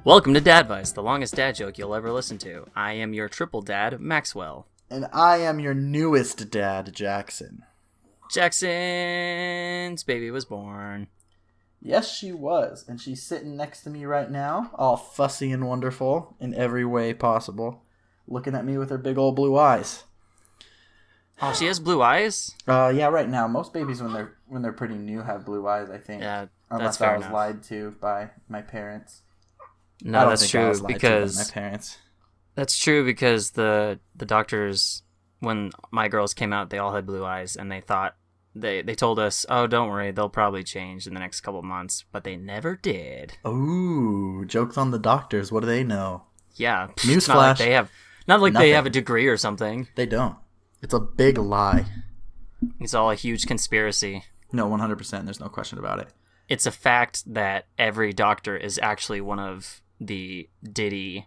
Welcome to Dadvice, the longest dad joke you'll ever listen to. I am your triple dad, Maxwell. And I am your newest dad, Jaxon. Jackson's baby was born. Yes, she was. And she's sitting next to me right now, all fussy and wonderful in every way possible, looking at me with her big old blue eyes. Oh, she has blue eyes? Yeah, right now. Most babies when they're pretty new have blue eyes, I think. Yeah, unless that's fair I was enough. lied to by my parents. No, that's true because my parents. That's true because the doctors, when my girls came out, they all had blue eyes, and they thought they told us, "Oh, don't worry, they'll probably change in the next couple months," but they never did. Ooh, jokes on the doctors. What do they know? Yeah, Newsflash. Not like Nothing. they have a degree or something. They don't. It's a big lie. It's all a huge conspiracy. No, 100%. There's no question about it. It's a fact that every doctor is actually one of the Diddy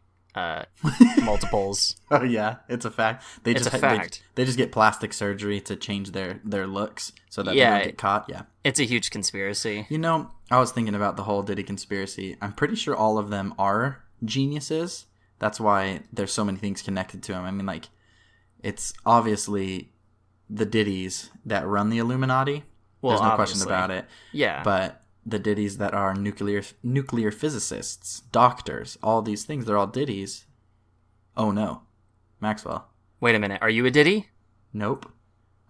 multiples. Oh yeah, it's a fact. It's a fact. They just get plastic surgery to change their looks so that they don't get caught. Yeah, it's a huge conspiracy. You know, I was thinking about the whole Diddy conspiracy. I'm pretty sure all of them are geniuses. That's why there's so many things connected to him. I mean, like, it's obviously the Diddys that run the Illuminati. Well, there's no obviously. question about it. Yeah, but the Diddys that are nuclear physicists, doctors, all these things, they're all Diddys. Oh no, Maxwell. Wait a minute, are you a Diddy? Nope,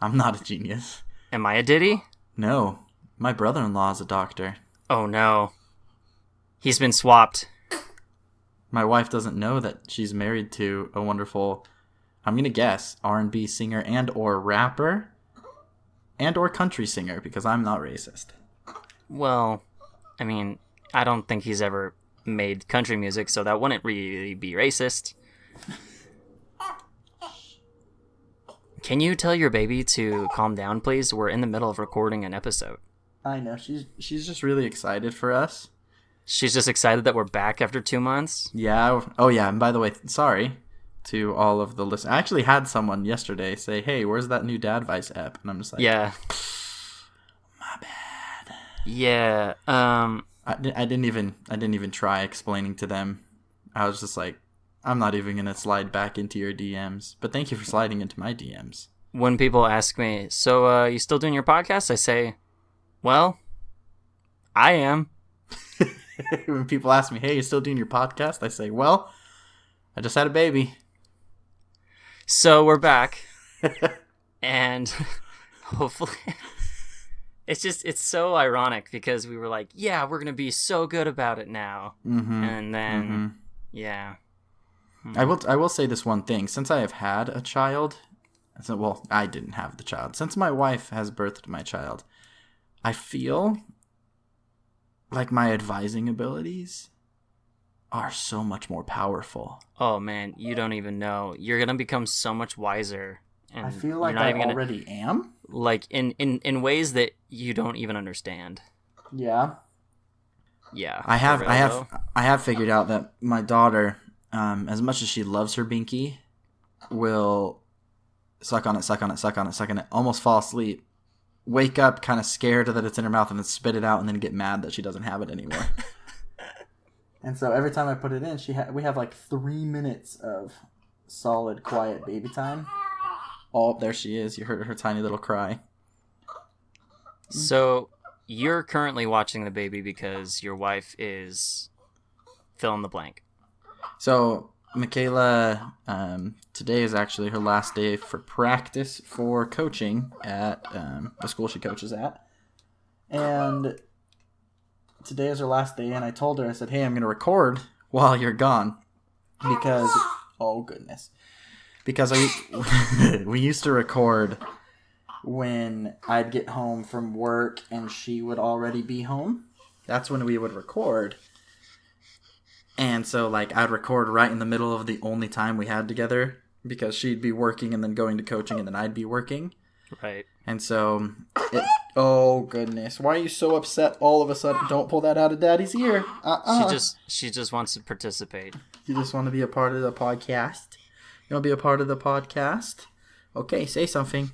I'm not a genius. Am I a Diddy? No, my brother-in-law is a doctor. Oh no, he's been swapped. My wife doesn't know that she's married to a wonderful, I'm gonna guess, R&B singer and or rapper and or country singer, because I'm not racist. Well, I mean, I don't think he's ever made country music, so that wouldn't really be racist. Can you tell your baby to calm down, please? We're in the middle of recording an episode. I know, she's just really excited for us. She's just excited that we're back after 2 months? Yeah. Oh yeah, and by the way, sorry to all of the listeners. I actually had someone yesterday say, "Hey, where's that new Dadvice app?" And I'm just like, yeah. My bad. Yeah. I didn't even try explaining to them. I was just like, I'm not even gonna slide back into your DMs. But thank you for sliding into my DMs. When people ask me, "So, you still doing your podcast?" I say, "Well, I am." When people ask me, "Hey, you still doing your podcast?" I say, "Well, I just had a baby." So we're back, and hopefully, it's so ironic because we were like, yeah, we're gonna be so good about it now, and then, yeah. I will say this one thing: since I have had a child, well, I didn't have the child. Since my wife has birthed my child, I feel like my advising abilities are so much more powerful. Oh man, you don't even know. You're gonna become so much wiser. And I feel like I already am. Like in ways that you don't even understand. Yeah. Yeah. I have figured out that my daughter, as much as she loves her binky, will suck on it, almost fall asleep, wake up kind of scared that it's in her mouth, and then spit it out, and then get mad that she doesn't have it anymore. And so every time I put it in, we have like 3 minutes of solid, quiet baby time. Oh, there she is. You heard her tiny little cry. So you're currently watching the baby because your wife is fill in the blank. So Michaela, today is actually her last day for practice for coaching at the school she coaches at. And today is her last day, and I told her, I said, "Hey, I'm going to record while you're gone." Because, oh goodness. Because we used to record when I'd get home from work and she would already be home. That's when we would record. And so, like, I'd record right in the middle of the only time we had together, because she'd be working and then going to coaching, and then I'd be working. Right. And so, oh goodness, why are you so upset all of a sudden? Don't pull that out of Daddy's ear. She just wants to participate. You just want to be a part of the podcast? You want to be a part of the podcast? Okay, say something.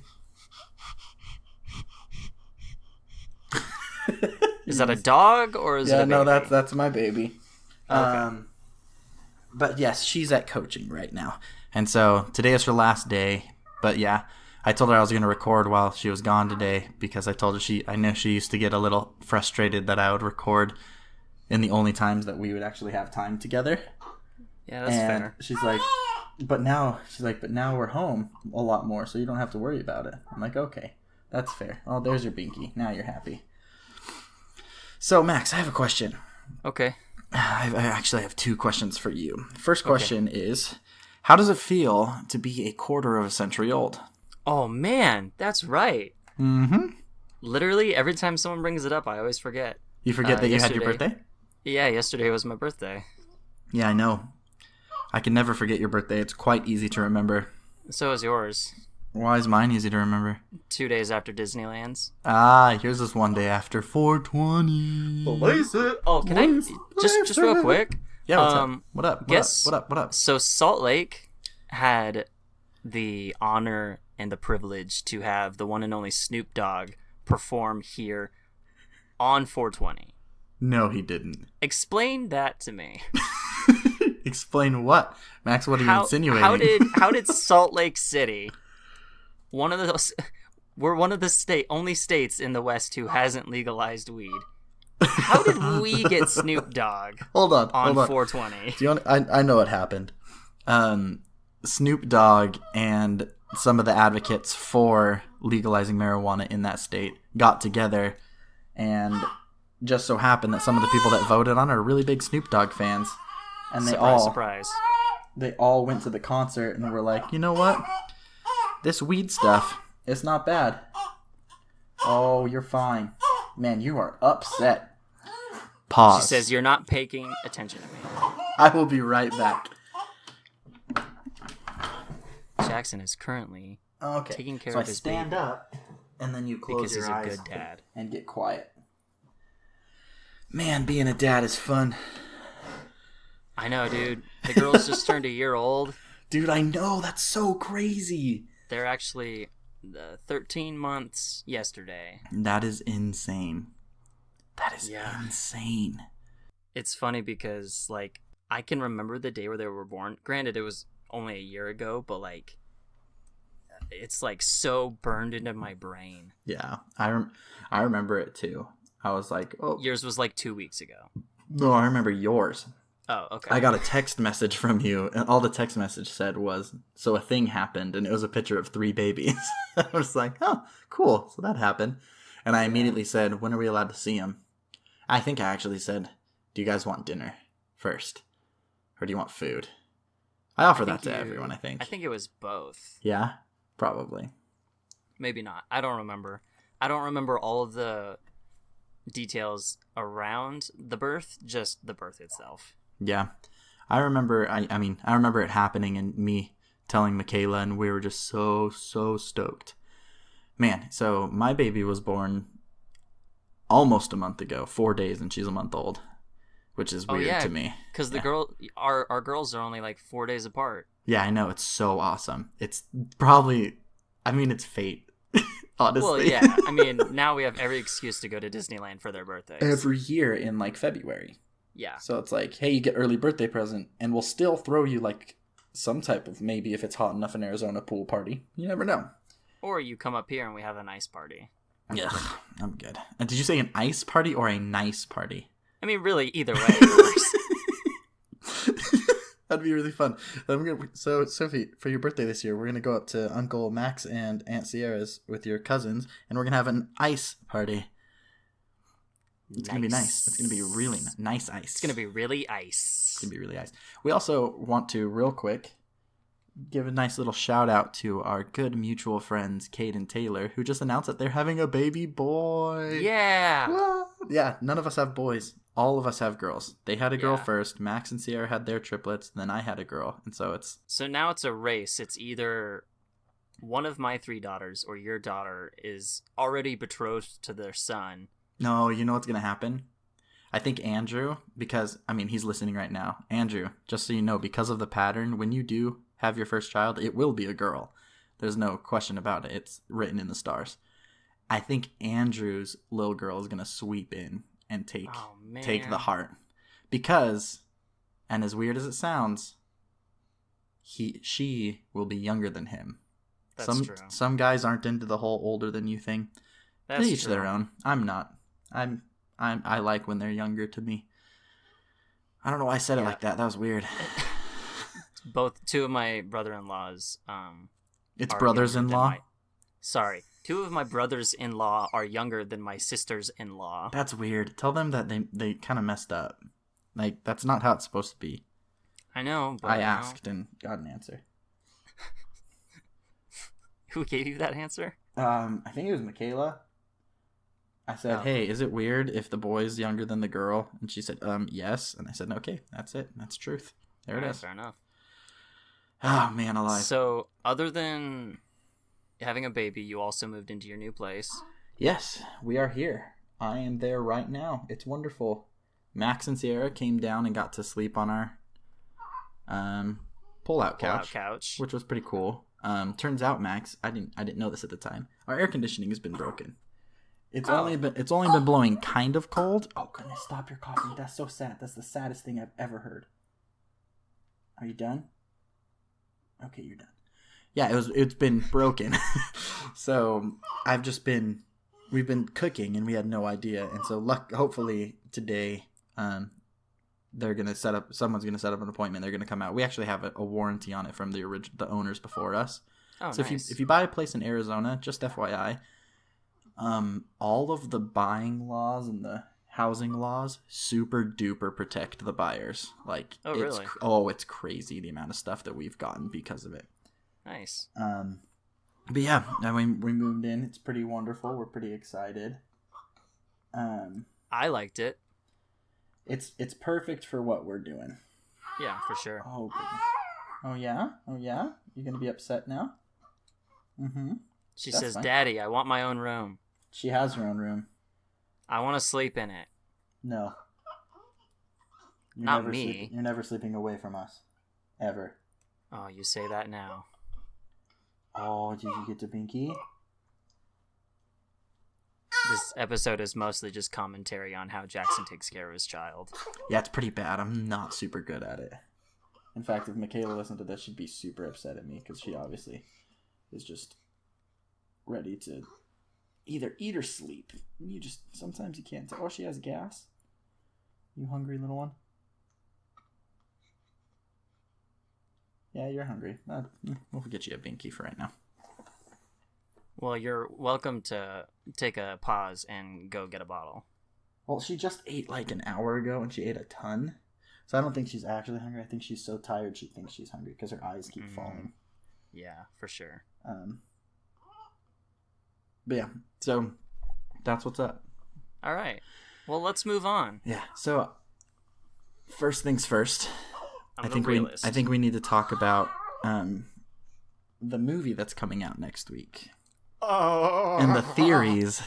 Is that a dog or is it a baby? No, that's my baby. Okay. But yes, she's at coaching right now. And so today is her last day. But yeah, I told her I was going to record while she was gone today because I told her I know she used to get a little frustrated that I would record in the only times that we would actually have time together. Yeah, that's fair. She's like, but now we're home a lot more, so you don't have to worry about it. I'm like, okay, that's fair. Oh, there's your binky. Now you're happy. So, Max, I have a question. Okay. I actually have 2 questions for you. First question is, how does it feel to be a quarter of a century old? Oh, man, that's right. Mm-hmm. Literally, every time someone brings it up, I always forget. You forget that you had your birthday? Yeah, yesterday was my birthday. Yeah, I know. I can never forget your birthday. It's quite easy to remember. So is yours. Why is mine easy to remember? 2 days after Disneyland's. Yours is 1 day after 420. Believe it. Oh, can I just real quick? Yeah, what's up? What up? So Salt Lake had the honor and the privilege to have the one and only Snoop Dogg perform here on 420. No, he didn't. Explain that to me. Explain what? Max, what are you insinuating? How did Salt Lake City, we're one of the only states in the West who hasn't legalized weed. How did we get Snoop Dogg on 420? Do you want, I know what happened. Snoop Dogg and some of the advocates for legalizing marijuana in that state got together, and just so happened that some of the people that voted on are really big Snoop Dogg fans. And surprise. They all went to the concert and were like, you know what? This weed stuff, it's not bad. Oh, you're fine. Man, you are upset. Pause. She says, you're not paying attention to me. I will be right back. Jaxon is currently taking care of his baby. So I stand up, and then you close your eyes because he's a good dad. And get quiet. Man, being a dad is fun. I know, dude. The girls just turned a year old. Dude, I know. That's so crazy. They're actually 13 months yesterday. That is insane. That is insane. It's funny because, like, I can remember the day where they were born. Granted, it was only a year ago, but, like, it's, like, so burned into my brain. Yeah. I remember it, too. I was like, oh. Yours was, like, 2 weeks ago. No, I remember yours. Oh, okay. I got a text message from you, and all the text message said was, so a thing happened, and it was a picture of 3 babies. I was like, oh, cool, so that happened. And I immediately said, when are we allowed to see them? I think I actually said, do you guys want dinner first? Or do you want food? I offer that to everyone, I think. I think it was both. Yeah? Probably. Maybe not. I don't remember. I don't remember all of the details around the birth, just the birth itself. Yeah. I remember I remember it happening and me telling Michaela, and we were just so stoked. Man, so my baby was born almost a month ago, 4 days, and she's a month old, which is weird to me. Because our girls are only like 4 days apart. Yeah, I know. It's so awesome. It's probably, it's fate, honestly. Well, yeah. I mean, now we have every excuse to go to Disneyland for their birthdays. Every year in like February. Yeah. So it's like, hey, you get early birthday present, and we'll still throw you like some type of, maybe if it's hot enough in Arizona, pool party. You never know. Or you come up here and we have an ice party. Yeah, I'm good. Did you say an ice party or a nice party? I mean, really, either way, it works. That'd be really fun. So, Sophie, for your birthday this year, we're going to go up to Uncle Max and Aunt Sierra's with your cousins, and we're going to have an ice party. It's going to be nice. It's going to be really nice ice. It's going to be really ice. It's going to be really ice. We also want to, real quick, give a nice little shout out to our good mutual friends, Kate and Taylor, who just announced that they're having a baby boy. Yeah. What? Yeah, none of us have boys. All of us have girls. They had a girl first. Max and Sierra had their triplets. Then I had a girl. And so it's... So now it's a race. It's either one of my 3 daughters or your daughter is already betrothed to their son. No, you know what's going to happen? I think Andrew, because, he's listening right now. Andrew, just so you know, because of the pattern, when you do have your first child, it will be a girl. There's no question about it. It's written in the stars. I think Andrew's little girl is going to sweep in and take the heart. Because And as weird as it sounds, she will be younger than him. That's true. Some guys aren't into the whole older than you thing. That's Each true. their own. I'm not. I like when they're younger to me. I don't know why I said it like that. That was weird. Two of my brother-in-laws. It's brothers-in-law? Sorry. 2 of my brothers-in-law are younger than my sisters-in-law. That's weird. Tell them that they kind of messed up. Like, that's not how it's supposed to be. I know, but I asked and got an answer. Who gave you that answer? I think it was Michaela. I said, hey, is it weird if the boy's younger than the girl? And she said, yes. And I said, okay, that's it. That's truth. There it is. Fair enough. Oh, man alive. So, other than having a baby, you also moved into your new place. Yes, we are here. I am there right now. It's wonderful. Max and Sierra came down and got to sleep on our pull-out couch, which was pretty cool. Turns out, Max, I didn't know this at the time. Our air conditioning has been broken. It's only been blowing kind of cold. Oh goodness, stop your coughing. That's so sad. That's the saddest thing I've ever heard. Are you done? Okay, you're done. Yeah, it's been broken. So we've been cooking and we had no idea. And so hopefully today, someone's gonna set up an appointment. They're gonna come out. We actually have a warranty on it from the owners before us. Oh, so nice. if you buy a place in Arizona, just FYI, all of the buying laws and the housing laws super duper protect the buyers. Like, really? It's crazy the amount of stuff that we've gotten because of it. Nice. But yeah, I mean, we moved in. It's pretty wonderful. We're pretty excited. I liked it. It's perfect for what we're doing. Yeah, for sure. Oh goodness. Oh yeah. You're gonna be upset now. Mm-hmm. She That's says, fine. "Daddy, I want my own room. She has her own room. I want to sleep in it." No. Not me. You're never sleeping away from us. Ever. Oh, you say that now. Oh, did you get to Binky? This episode is mostly just commentary on how Jaxon takes care of his child. Yeah, it's pretty bad. I'm not super good at it. In fact, if Michaela listened to this, she'd be super upset at me because she obviously is just ready to either eat or sleep. Sometimes you can't tell. Oh, she has gas. You hungry, little one? Yeah, you're hungry. We'll get you a Binky for right now. Well, you're welcome to take a pause and go get a bottle. Well, she just ate like an hour ago and she ate a ton. So I don't think she's actually hungry. I think she's so tired she thinks she's hungry because her eyes keep falling. Yeah, for sure. But yeah, so that's what's up. All right. Well, let's move on. Yeah. So first things first. I think we need to talk about the movie that's coming out next week. And the theories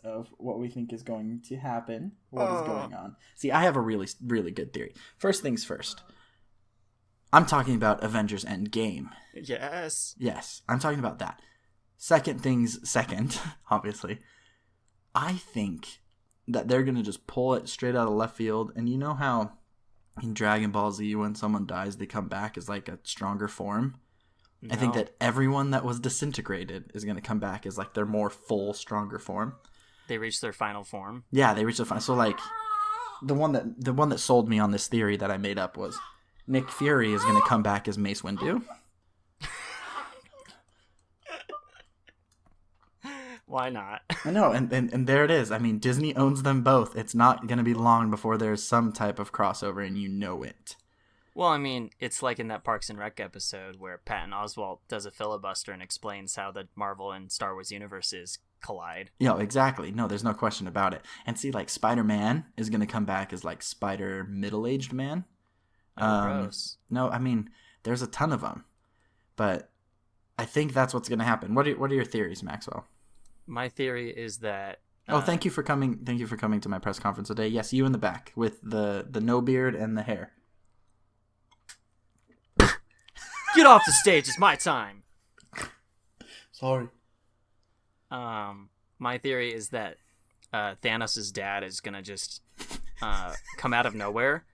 of what we think is going to happen, what is going on. See, I have a really, really good theory. First things first. I'm talking about Avengers Endgame. Yes. Yes, I'm talking about that. Second things second, obviously. I think that they're going to just pull it straight out of left field. And you know how in Dragon Ball Z, when someone dies, they come back as like a stronger form? No. I think that everyone that was disintegrated is going to come back as like their more full, stronger form. They reach their final form. Yeah, they reach their final. So like the one that sold me on this theory that I made up was Nick Fury is going to come back as Mace Windu. Why not? I know, and there it is. I mean, Disney owns them both. It's not going to be long before there's some type of crossover, and you know it. Well, I mean, it's like in that Parks and Rec episode where Patton Oswalt does a filibuster and explains how the Marvel and Star Wars universes collide. Yeah, exactly. No, there's no question about it. And see, like, Spider-Man is going to come back as, like, Spider middle-aged man. Gross. No, I mean, there's a ton of them. But I think that's what's going to happen. What are your theories, Maxwell? My theory is that... thank you for coming. Thank you for coming to my press conference today. Yes, you in the back with the no beard and the hair. Get off the stage! It's my time. Sorry. My theory is that Thanos' dad is gonna just come out of nowhere,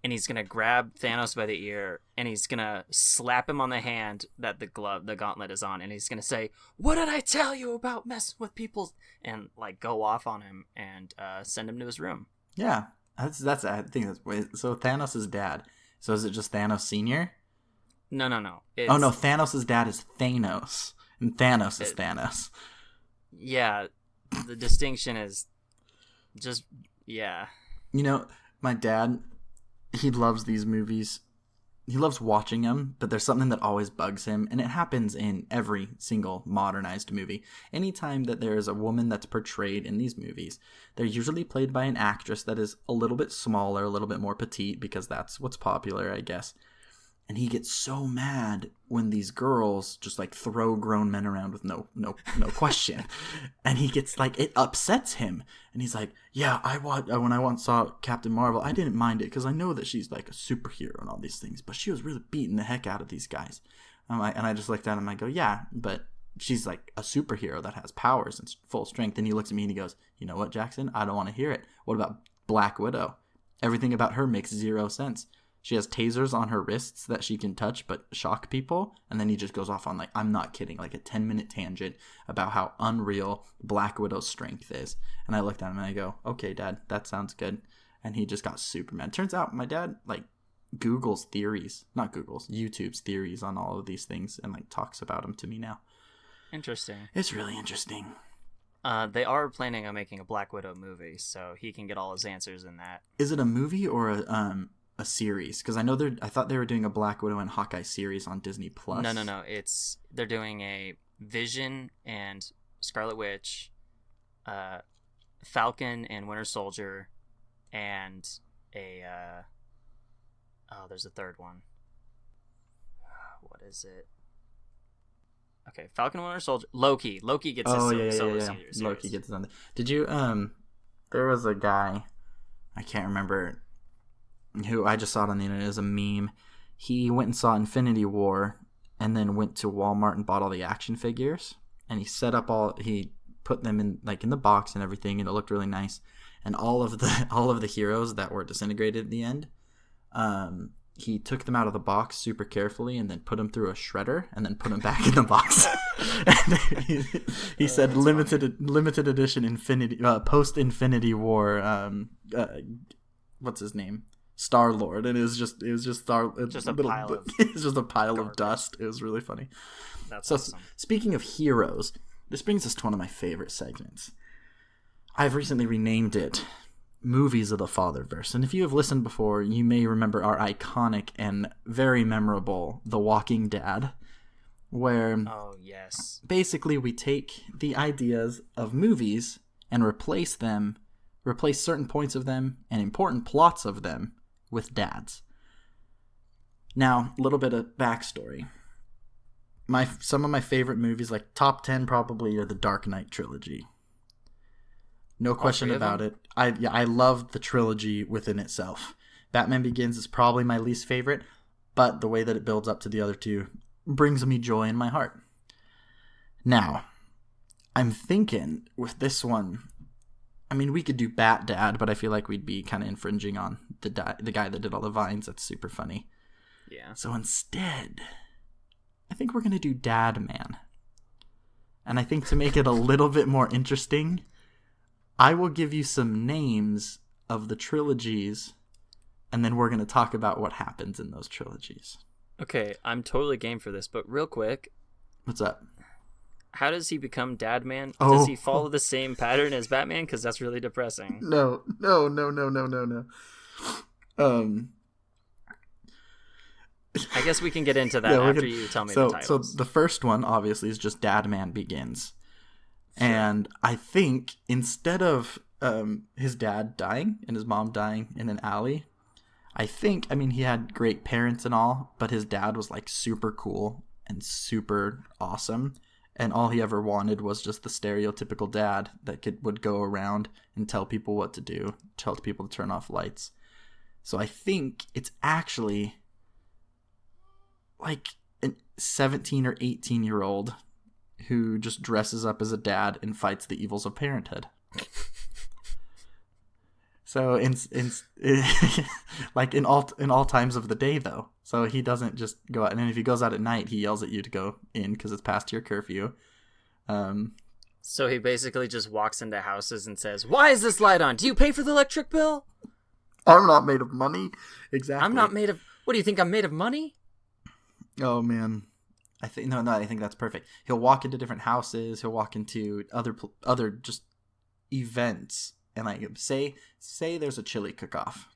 and he's gonna grab Thanos by the ear, and he's gonna slap him on the hand that the gauntlet is on, and he's gonna say, "What did I tell you about messing with people?" and like go off on him and send him to his room. Yeah, that's I think that's so. Thanos' dad. So is it just Thanos Senior? No. Oh no, Thanos' dad is Thanos, and Thanos is Thanos. Yeah, the distinction is just You know, my dad, he loves these movies. He loves watching them, but there's something that always bugs him, and it happens in every single modernized movie. Anytime that there is a woman that's portrayed in these movies, they're usually played by an actress that is a little bit smaller, a little bit more petite, because that's what's popular, I guess. And he gets so mad when these girls just like throw grown men around with no question. And he gets like, it upsets him. And he's like, yeah, when I once saw Captain Marvel, I didn't mind it because I know that she's like a superhero and all these things, but she was really beating the heck out of these guys. And I just looked at him and I go, yeah, but she's like a superhero that has powers and full strength. And he looks at me and he goes, you know what, Jaxon? I don't want to hear it. What about Black Widow? Everything about her makes zero sense. She has tasers on her wrists that she can touch but shock people. And then he just goes off on, like, I'm not kidding, like a 10-minute tangent about how unreal Black Widow's strength is. And I looked at him and I go, okay, Dad, that sounds good. And he just got super mad. Turns out my dad, like, YouTube's theories on all of these things and, like, talks about them to me now. Interesting. It's really interesting. They are planning on making a Black Widow movie, so he can get all his answers in that. Is it a movie or a series? Because I thought they were doing a Black Widow and Hawkeye series on Disney Plus. No. They're doing a Vision and Scarlet Witch, Falcon and Winter Soldier, and there's a third one. What is it? Okay, Falcon and Winter Soldier. Loki gets his solo series. Loki gets on. Did you there was a guy, I can't remember who, I just saw it on the internet as a meme. He went and saw Infinity War and then went to Walmart and bought all the action figures, and he put them in the box and everything, and it looked really nice. And all of the heroes that were disintegrated at the end, he took them out of the box super carefully and then put them through a shredder and then put them back in the box. he said limited edition Infinity post Infinity War what's his name? Star-Lord, and it was just a pile of dust. It was really funny. That's awesome. Speaking of heroes, this brings us to one of my favorite segments. I've recently renamed it Movies of the Fatherverse, and if you have listened before, you may remember our iconic and very memorable The Walking Dead, where basically we take the ideas of movies and replace certain points of them and important plots of them with dads. Now, a little bit of backstory. Some of my favorite movies, like top 10 probably, are the Dark Knight trilogy. No question about it. I love the trilogy within itself. Batman Begins is probably my least favorite, but the way that it builds up to the other two brings me joy in my heart. Now, I'm thinking with this one, I mean, we could do Bat Dad, but I feel like we'd be kind of infringing on the guy that did all the vines. That's super funny. Yeah. So instead, I think we're going to do Dad Man. And I think to make it a little bit more interesting, I will give you some names of the trilogies, and then we're going to talk about what happens in those trilogies. Okay, I'm totally game for this, but real quick. What's up? How does he become Dad Man? Does he follow the same pattern as Batman? Because that's really depressing. No. I guess we can get into that after you tell me the titles. So the first one, obviously, is just Dad Man Begins. Sure. And I think instead of his dad dying and his mom dying in an alley, he had great parents and all, but his dad was like super cool and super awesome. And all he ever wanted was just the stereotypical dad that would go around and tell people what to do, tell people to turn off lights. So I think it's actually like a 17 or 18-year-old who just dresses up as a dad and fights the evils of parenthood. So in like in all times of the day though. So he doesn't just go out, and then if he goes out at night, he yells at you to go in because it's past your curfew. So he basically just walks into houses and says, "Why is this light on? Do you pay for the electric bill?" I'm not made of money. Exactly. I'm not made of. What do you think? I'm made of money? Oh man, I think I think that's perfect. He'll walk into different houses. He'll walk into other just events, and like say there's a chili cook-off.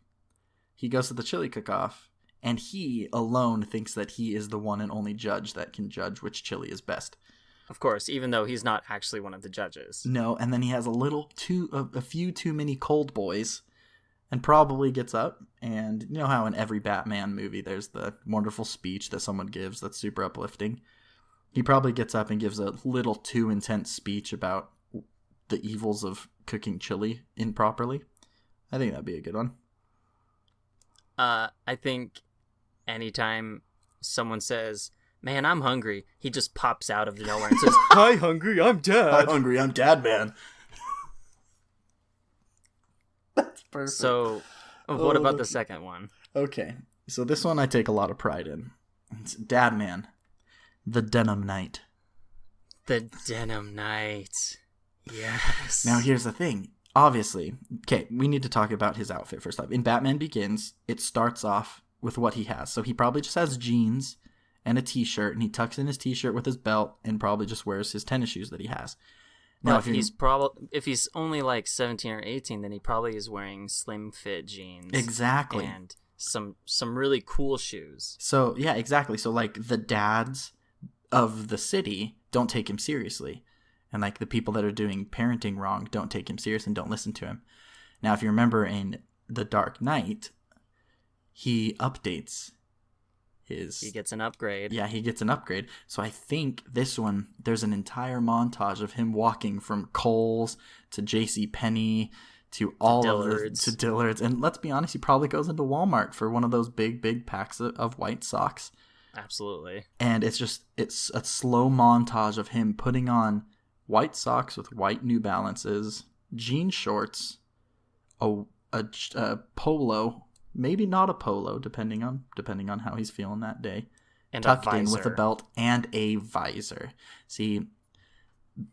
He goes to the chili cook-off, and he alone thinks that he is the one and only judge that can judge which chili is best. Of course, even though he's not actually one of the judges. No, and then he has a few too many cold boys, and probably gets up, and you know how in every Batman movie there's the wonderful speech that someone gives that's super uplifting. He probably gets up and gives a little too intense speech about the evils of cooking chili improperly. I think that'd be a good one. I think anytime someone says, "Man, I'm hungry," he just pops out of nowhere and says, "Hi, hungry, I'm Dad." Hi, hungry, I'm Dad, man. That's perfect. So, what about the second one? Okay, so this one I take a lot of pride in. It's Dad Man, the Denim Knight. The Denim Knight. Yes. Now here's the thing. Obviously, okay, we need to talk about his outfit first off. In Batman Begins, it starts off with what he has. So he probably just has jeans and a t-shirt, and he tucks in his t-shirt with his belt and probably just wears his tennis shoes that he has. Now, if he's only like 17 or 18, then he probably is wearing slim fit jeans. Exactly. And some really cool shoes. So, yeah, exactly. So, like, the dads of the city don't take him seriously. And, like, the people that are doing parenting wrong don't take him seriously and don't listen to him. Now, if you remember in The Dark Knight, he updates He gets an upgrade. Yeah, he gets an upgrade. So I think this one, there's an entire montage of him walking from Kohl's to JCPenney to all Dillard's. of the, to Dillard's. And let's be honest, he probably goes into Walmart for one of those big packs of white socks. Absolutely. And it's a slow montage of him putting on white socks with white New Balances, jean shorts, a polo, maybe not a polo, depending on how he's feeling that day, and tucked in with a belt and a visor. See,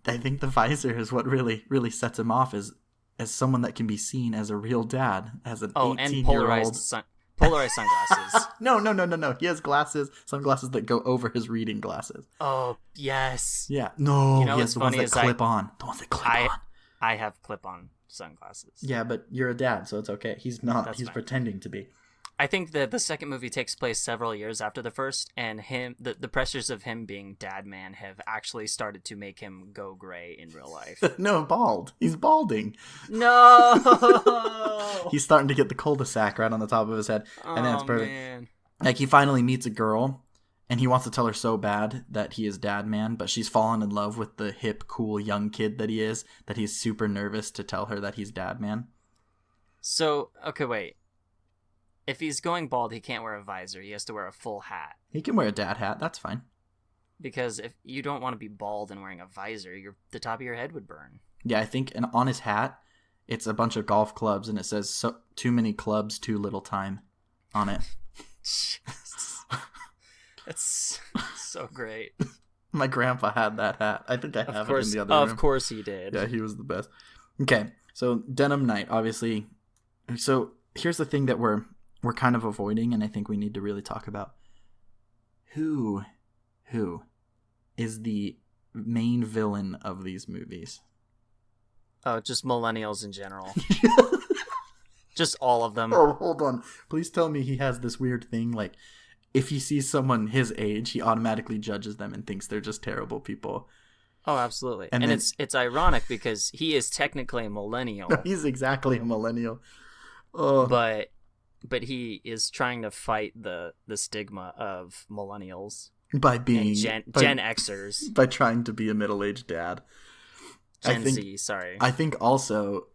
I think the visor is what really sets him off as someone that can be seen as a real dad, as an 18-year-old. And polarized sunglasses. No. He has sunglasses that go over his reading glasses. Oh, yes. Yeah. No, You know he has what's the ones funny that is clip on. The ones that clip on. I have clip-on sunglasses. Yeah, but you're a dad, so it's okay. He's not. That's He's fine. pretending to be. I think that the second movie takes place several years after the first, and the pressures of him being Dad Man have actually started to make him go gray in real life. No, bald. He's balding. No! He's starting to get the cul-de-sac right on the top of his head, and then it's perfect. Man. Like, he finally meets a girl, and he wants to tell her so bad that he is Dad Man, but she's fallen in love with the hip, cool, young kid that he is, that he's super nervous to tell her that he's Dad Man. So, okay, wait. If he's going bald, he can't wear a visor. He has to wear a full hat. He can wear a dad hat. That's fine. Because if you don't want to be bald and wearing a visor, the top of your head would burn. Yeah, I think on his hat, it's a bunch of golf clubs, and it says, too many clubs, too little time on it. That's so great. My grandpa had that hat. I think I have it in the other room. Of course he did. Yeah, he was the best. Okay, so Denim Knight, obviously. So here's the thing that we're kind of avoiding, and I think we need to really talk about. Who is the main villain of these movies? Oh, just millennials in general. Just all of them. Oh, hold on. Please tell me he has this weird thing, like, if he sees someone his age, he automatically judges them and thinks they're just terrible people. Oh, absolutely. And And then- it's ironic because he is technically a millennial, He's exactly a millennial. Oh. but he is trying to fight the stigma of millennials By being and Gen Xers. by trying to be a middle-aged dad. Gen Z, sorry. I think also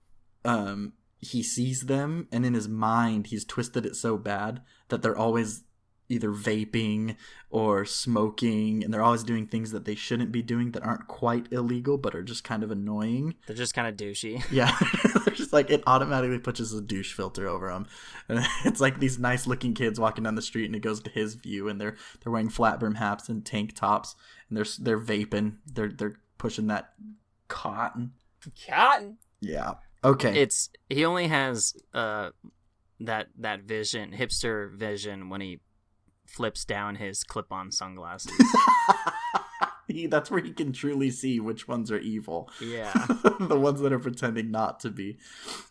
he sees them, and in his mind he's twisted it so bad that they're always either vaping or smoking, and they're always doing things that they shouldn't be doing that aren't quite illegal but are just kind of annoying. They're just kind of douchey. Yeah. They're just like, it automatically pushes a douche filter over them. And it's like these nice looking kids walking down the street, and it goes to his view, and they're wearing flat brim hats and tank tops, and they're vaping. They're pushing that cotton. Yeah. Okay. He only has that vision, hipster vision, when he flips down his clip-on sunglasses. That's where he can truly see which ones are evil. Yeah. The ones that are pretending not to be.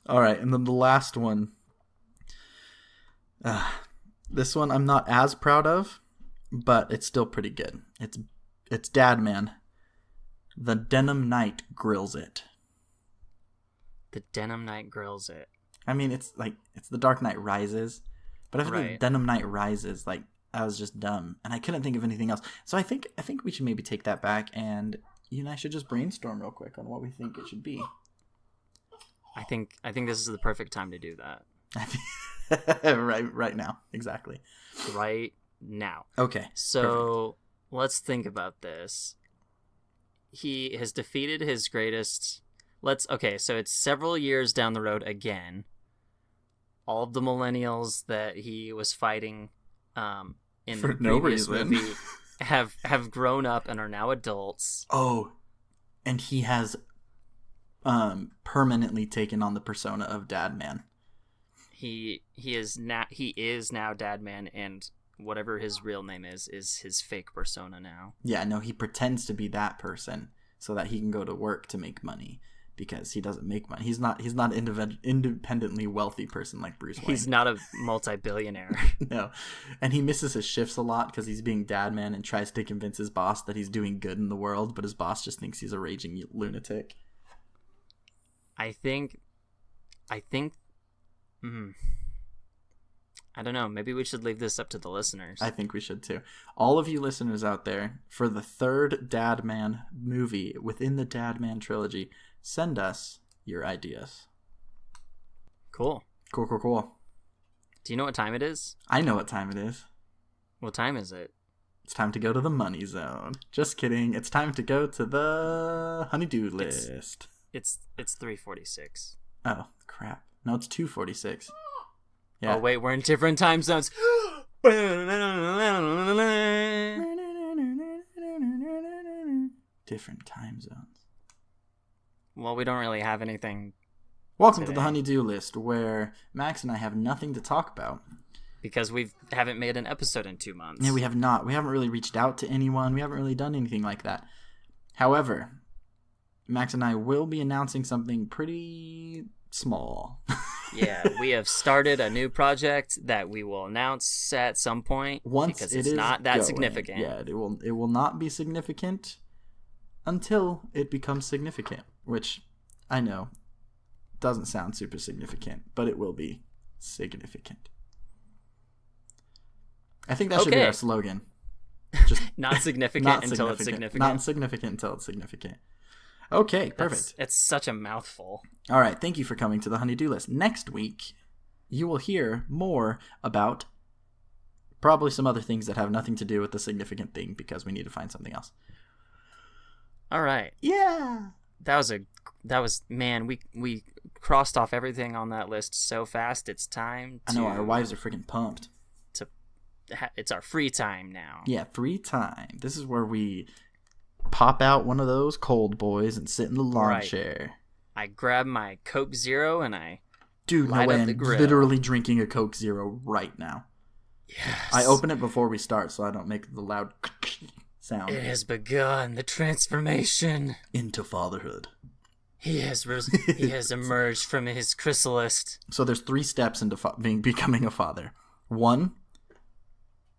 All right, and then the last one. This one I'm not as proud of, but it's still pretty good. It's Dadman. The Denim Knight grills it. The Denim Knight grills it. I mean, it's The Dark Knight Rises, but I feel like Denim Knight Rises, like, I was just dumb, and I couldn't think of anything else. So I think we should maybe take that back, and you and I should just brainstorm real quick on what we think it should be. I think this is the perfect time to do that. right now, exactly. Right now. Okay. So let's think about this. He has defeated his greatest. So it's several years down the road again. All of the millennials that he was fighting in for the no previous reason movie have grown up and are now adults. Oh, and he has permanently taken on the persona of Dadman. He is now Dadman, and whatever his real name is his fake persona now. Yeah, no, he pretends to be that person so that he can go to work to make money. Because he doesn't make money. He's not an independently wealthy person like Bruce Wayne. He's not a multi-billionaire. No. And he misses his shifts a lot because he's being Dadman and tries to convince his boss that he's doing good in the world, but his boss just thinks he's a raging lunatic. I don't know. Maybe we should leave this up to the listeners. I think we should too. All of you listeners out there, for the third Dadman movie within the Dadman trilogy, send us your ideas. Cool. Cool. Do you know what time it is? I know what time it is. What time is it? It's time to go to the money zone. Just kidding. It's time to go to the honey-do list. It's 3:46. Oh, crap. No, it's 2:46. Yeah. Oh, wait, we're in different time zones. Different time zones. Well, we don't really have anything. Welcome to the honey-do list, where Max and I have nothing to talk about. Because we haven't made an episode in 2 months. Yeah, we have not. We haven't really reached out to anyone. We haven't really done anything like that. However, Max and I will be announcing something pretty small. Yeah, we have started a new project that we will announce at some point. Because it's not that going. significant. Yeah, it will not be significant until it becomes significant, which I know doesn't sound super significant, but it will be significant. I think that should be our slogan. Just not significant until it's significant. Not significant until it's significant. Okay, perfect. It's such a mouthful. All right, thank you for coming to the honey-do list. Next week, you will hear more about probably some other things that have nothing to do with the significant thing because we need to find something else. All right. Yeah. Man, we crossed off everything on that list so fast. It's time to... I know, our wives are freaking pumped. It's our free time now. Yeah, free time. This is where we pop out one of those cold boys and sit in the lawn chair. I grab my Coke Zero and I light up the grill. Literally drinking a Coke Zero right now. Yes. I open it before we start so I don't make the loud sound. It has begun, the transformation into fatherhood. He has emerged from his chrysalis. So there's 3 steps into becoming a father. 1,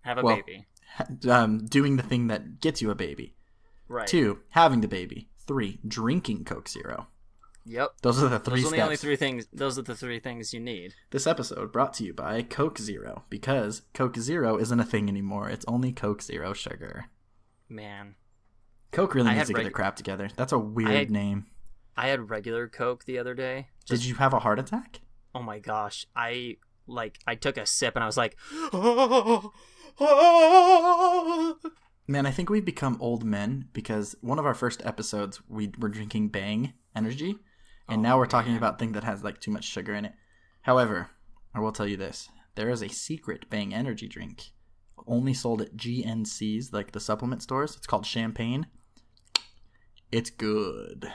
have a baby. Doing the thing that gets you a baby. Right. 2, having the baby. 3, drinking Coke Zero. Yep. Those are the 3 steps. Those are the only 3 things. Those are the 3 things you need. This episode brought to you by Coke Zero, because Coke Zero isn't a thing anymore. It's only Coke Zero sugar. Man. Coke really needs to get their crap together. That's a weird name. I had regular Coke the other day. Did you have a heart attack? Oh my gosh. I like I took a sip and I was like, Man, I think we've become old men because one of our first episodes we were drinking Bang energy, and now we're talking about thing that has like too much sugar in it. However, I will tell you this: there is a secret Bang energy drink, only sold at GNCs, like the supplement stores. It's called Champagne. It's good.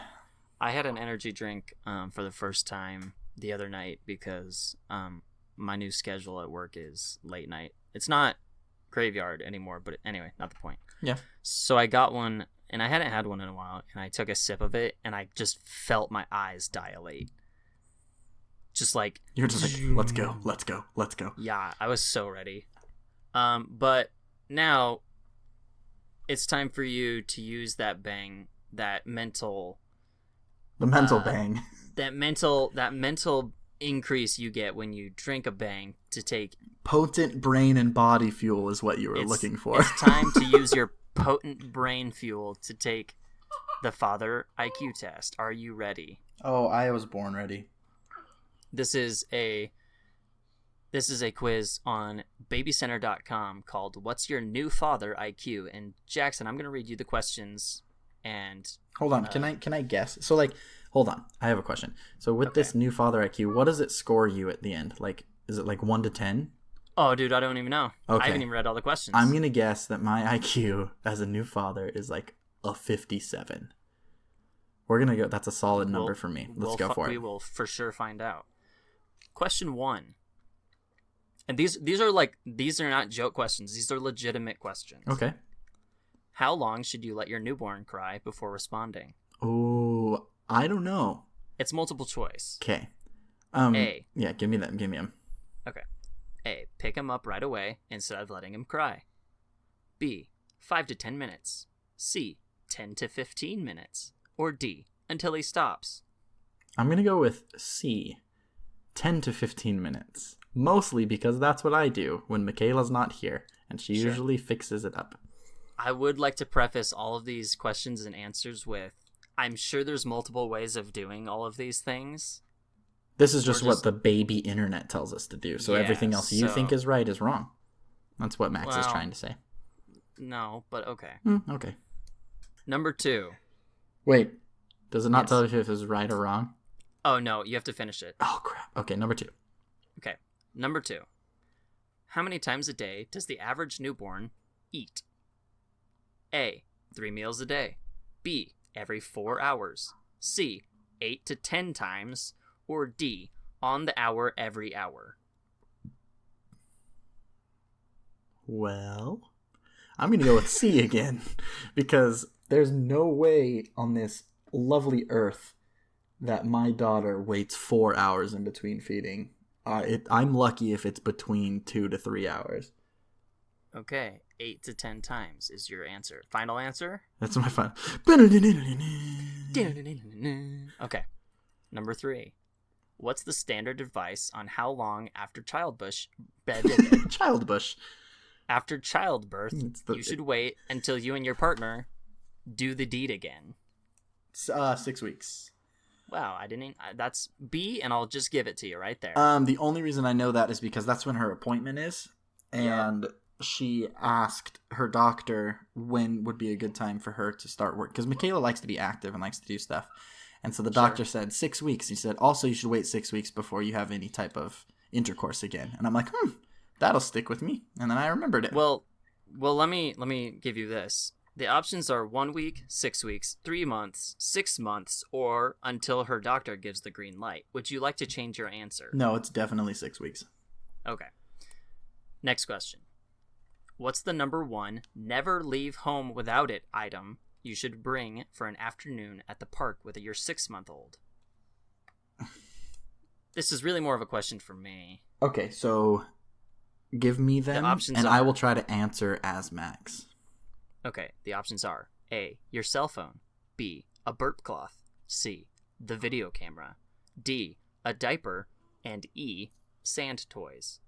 I had an energy drink for the first time the other night because my new schedule at work is late night. It's not graveyard anymore, but anyway, not the point. Yeah. So I got one, and I hadn't had one in a while, and I took a sip of it, and I just felt my eyes dilate. Just like... You're just like, let's go, let's go, let's go. Yeah, I was so ready. But now it's time for you to use that Bang, that mental... The mental Bang. That mental increase you get when you drink a Bang to take... Potent brain and body fuel is what you were looking for. It's time to use your potent brain fuel to take the Father IQ test. Are you ready? Oh, I was born ready. This is a quiz on babycenter.com called What's Your New Father IQ? And Jaxon, I'm going to read you the questions and... Hold on, can I guess? So like, hold on, I have a question. So with this new Father IQ, what does it score you at the end? Like, is it like 1 to 10? Oh, dude, I don't even know. Okay. I haven't even read all the questions. I'm going to guess that my IQ as a new father is like a 57. We're going to go, that's a solid number for me. Let's go for it. We will for sure find out. Question 1. And these are not joke questions. These are legitimate questions. Okay. How long should you let your newborn cry before responding? Oh, I don't know. It's multiple choice. Okay. A. Yeah, give me them. Okay. A. Pick him up right away instead of letting him cry. B. 5 to 10 minutes. C. 10 to 15 minutes. Or D. Until he stops. I'm going to go with C. 10 to 15 minutes. Mostly because that's what I do when Michaela's not here, and she usually fixes it up. I would like to preface all of these questions and answers with, I'm sure there's multiple ways of doing all of these things. This is just what the baby internet tells us to do, so everything else you think is right is wrong. That's what Max is trying to say. No, but okay. Okay. Number 2. Wait, does it not tell you if it's right or wrong? Oh, no, you have to finish it. Oh, crap. Okay, number 2. Okay, number 2. How many times a day does the average newborn eat? A. 3 meals a day. B. Every 4 hours. C. 8 to 10 times. Or D. On the hour every hour. Well, I'm going to go with C again. Because there's no way on this lovely earth that my daughter waits 4 hours in between feeding. I'm lucky if it's between 2 to 3 hours. Okay, 8 to 10 times is your answer. Final answer? That's my final. Okay, number 3. What's the standard advice on how long after childbirth After childbirth, you should wait until you and your partner do the deed again? 6 weeks. Wow, I didn't. That's B, and I'll just give it to you right there. The only reason I know that is because that's when her appointment is, and she asked her doctor when would be a good time for her to start work, because Michaela likes to be active and likes to do stuff, and so the doctor said 6 weeks. He said also you should wait 6 weeks before you have any type of intercourse again, and I'm like, that'll stick with me, and then I remembered it. Well, let me give you this. The options are 1 week, 6 weeks, 3 months, 6 months, or until her doctor gives the green light. Would you like to change your answer? No, it's definitely 6 weeks. Okay. Next question. What's the number 1 never leave home without it item you should bring for an afternoon at the park with your 6-month-old? This is really more of a question for me. Okay, so give me them, and I will try to answer as Max. Okay, the options are A. Your cell phone. B. A burp cloth. C. The video camera. D. A diaper. And E. Sand toys.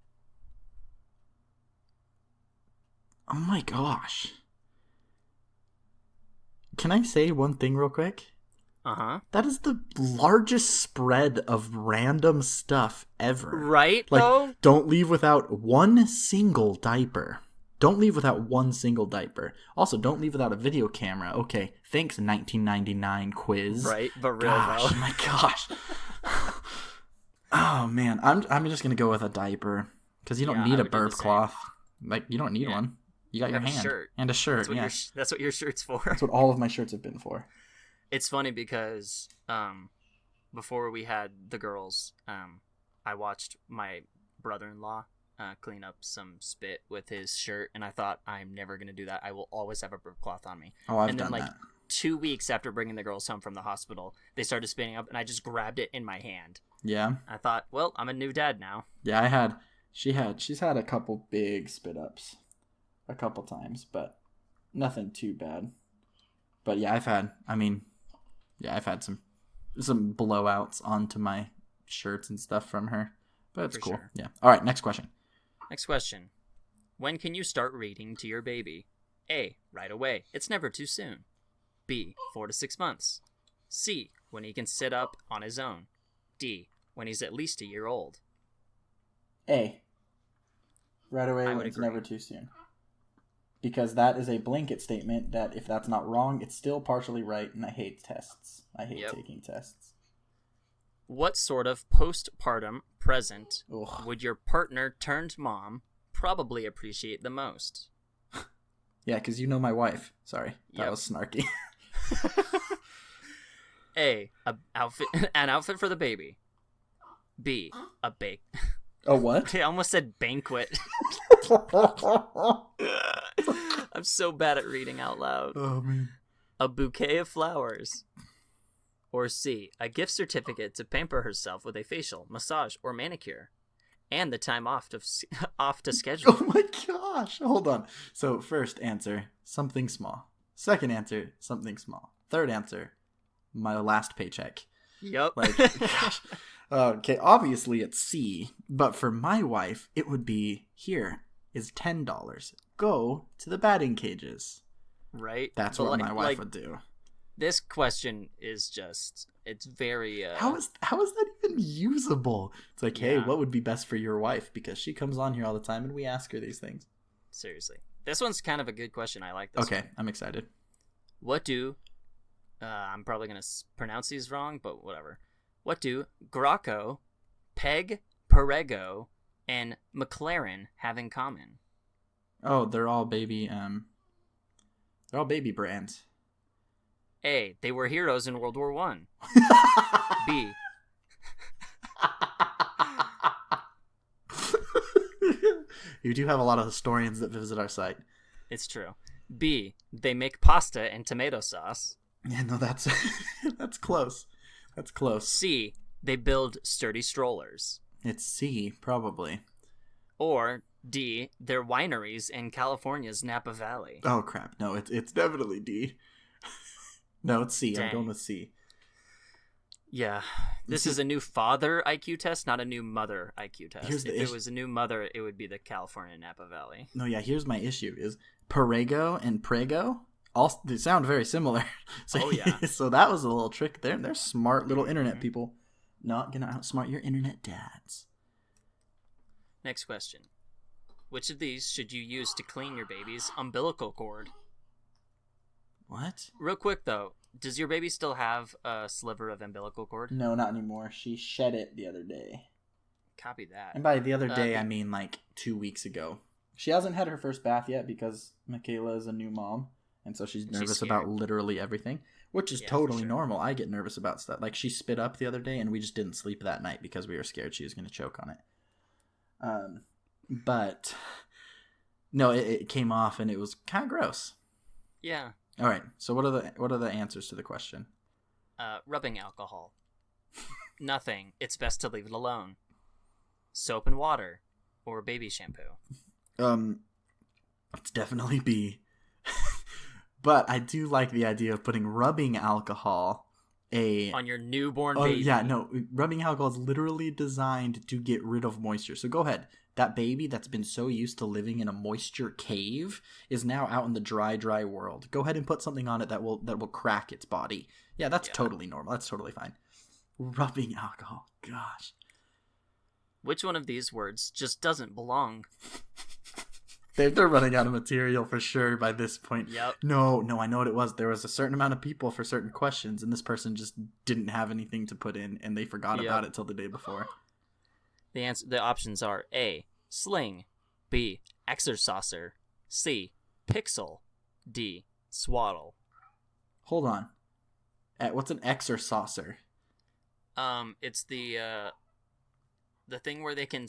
Oh my gosh. Can I say one thing real quick? Uh-huh. That is the largest spread of random stuff ever. Right, like, though? Don't leave without one single diaper. Don't leave without one single diaper. Also, don't leave without a video camera. Okay, thanks, 1999 quiz. Right, but real gosh, though. My gosh. Oh, man. I'm just going to go with a diaper. Because you don't need a burp cloth. Like, you don't need one. You got your hand. Shirt. And a shirt, That's what your shirt's for. That's what all of my shirts have been for. It's funny because before we had the girls, I watched my brother-in-law clean up some spit with his shirt, and I thought, I'm never going to do that. I will always have a burp cloth on me. Oh, I've and then, done like, that. 2 weeks after bringing the girls home from the hospital, they started spitting up, and I just grabbed it in my hand. Yeah. I thought, well, I'm a new dad now. Yeah, she's had a couple big spit ups a couple times, but nothing too bad. But yeah, I've had some blowouts onto my shirts and stuff from her. But it's cool. Sure. Yeah. All right, next question. Next question. When can you start reading to your baby? A, right away. It's never too soon. B, 4 to 6 months. C, when he can sit up on his own. D, when he's at least a year old. A, right away when it's never too soon. Because that is a blanket statement that if that's not wrong, it's still partially right, and I hate tests. I hate taking tests. What sort of postpartum present would your partner turned mom probably appreciate the most? Yeah, because you know my wife. Sorry, that was snarky. A, an outfit for the baby. B, a bake. A what? I almost said banquet. I'm so bad at reading out loud. Oh, man. A bouquet of flowers. Or C, a gift certificate to pamper herself with a facial, massage, or manicure. And the time off to schedule. Oh my gosh. Hold on. So first answer, something small. Second answer, something small. Third answer, my last paycheck. Yep. Like, gosh. Okay, obviously it's C, but for my wife, it would be, here is $10. Go to the batting cages. Right? That's what my wife would do. This question is just, it's very... How is that even usable? It's like, hey, what would be best for your wife? Because she comes on here all the time and we ask her these things. Seriously. This one's kind of a good question. I like this one. I'm excited. What do... I'm probably going to pronounce these wrong, but whatever. What do Graco, Peg, Perego, and McLaren have in common? Oh, they're all baby brands. A, they were heroes in World War I. B. You do have a lot of historians that visit our site. It's true. B, they make pasta and tomato sauce. Yeah, no, that's close. That's close. C, they build sturdy strollers. It's C, probably. Or D, they're wineries in California's Napa Valley. Oh, crap. No, it's definitely D. No, it's C. Dang. I'm going with C. Yeah. This is a new father IQ test, not a new mother IQ test. If it was a new mother, it would be the California Napa Valley. No, yeah, here's my issue is Perego and Prego, they sound very similar. So, so that was a little trick there. They're smart little internet people. Not going to outsmart your internet dads. Next question. Which of these should you use to clean your baby's umbilical cord? What? Real quick, though. Does your baby still have a sliver of umbilical cord? No, not anymore. She shed it the other day. Copy that. And by the other day, I mean like 2 weeks ago. She hasn't had her first bath yet because Michaela is a new mom. And so she's nervous about literally everything, which is totally normal. I get nervous about stuff. Like she spit up the other day and we just didn't sleep that night because we were scared she was going to choke on it. But no, it came off and it was kind of gross. Yeah. All right. So what are the answers to the question? Rubbing alcohol. Nothing. It's best to leave it alone. Soap and water, or baby shampoo. It's definitely B. But I do like the idea of putting rubbing alcohol on your newborn baby. Yeah, no. Rubbing alcohol is literally designed to get rid of moisture. So go ahead. that baby that's been so used to living in a moisture cave is now out in the dry world. Go ahead and put something on it that will crack its body. Yeah, that's totally normal. That's totally fine. Rubbing alcohol. Gosh. Which one of these words just doesn't belong? They're running out of material for sure by this point. Yep. No, I know what it was. There was a certain amount of people for certain questions, and this person just didn't have anything to put in, and they forgot about it till the day before. The options are A, sling, B, exerciser, C, pixel, D, swaddle. Hold on. What's an exerciser? It's the thing where they can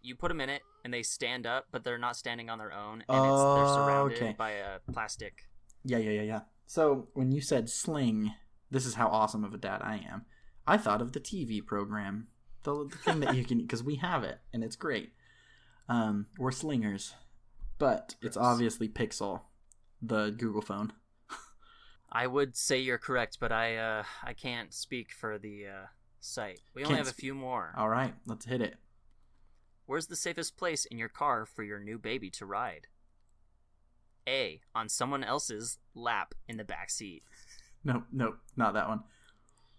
you put them in it and they stand up, but they're not standing on their own, and they're surrounded by a plastic. Yeah. So when you said sling, this is how awesome of a dad I am. I thought of the TV program, the thing that you can, because we have it and it's great. We're slingers, but it's obviously Pixel, the Google phone. I would say you're correct, but I can't speak for the site. We only have a few more. All right, let's hit it. Where's the safest place in your car for your new baby to ride? A, on someone else's lap in the back seat. No, not that one.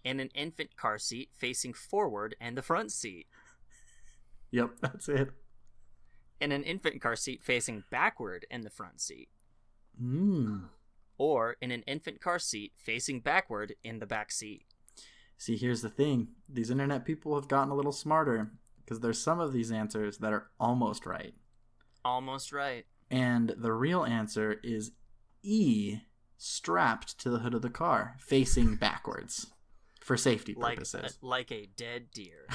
In an infant car seat facing forward and the front seat. Yep, that's it. In an infant car seat facing backward in the front seat. Mm. Or in an infant car seat facing backward in the back seat. See, here's the thing. These internet people have gotten a little smarter, because there's some of these answers that are almost right. Almost right. And the real answer is E, strapped to the hood of the car, facing backwards, for safety purposes. Like a dead deer.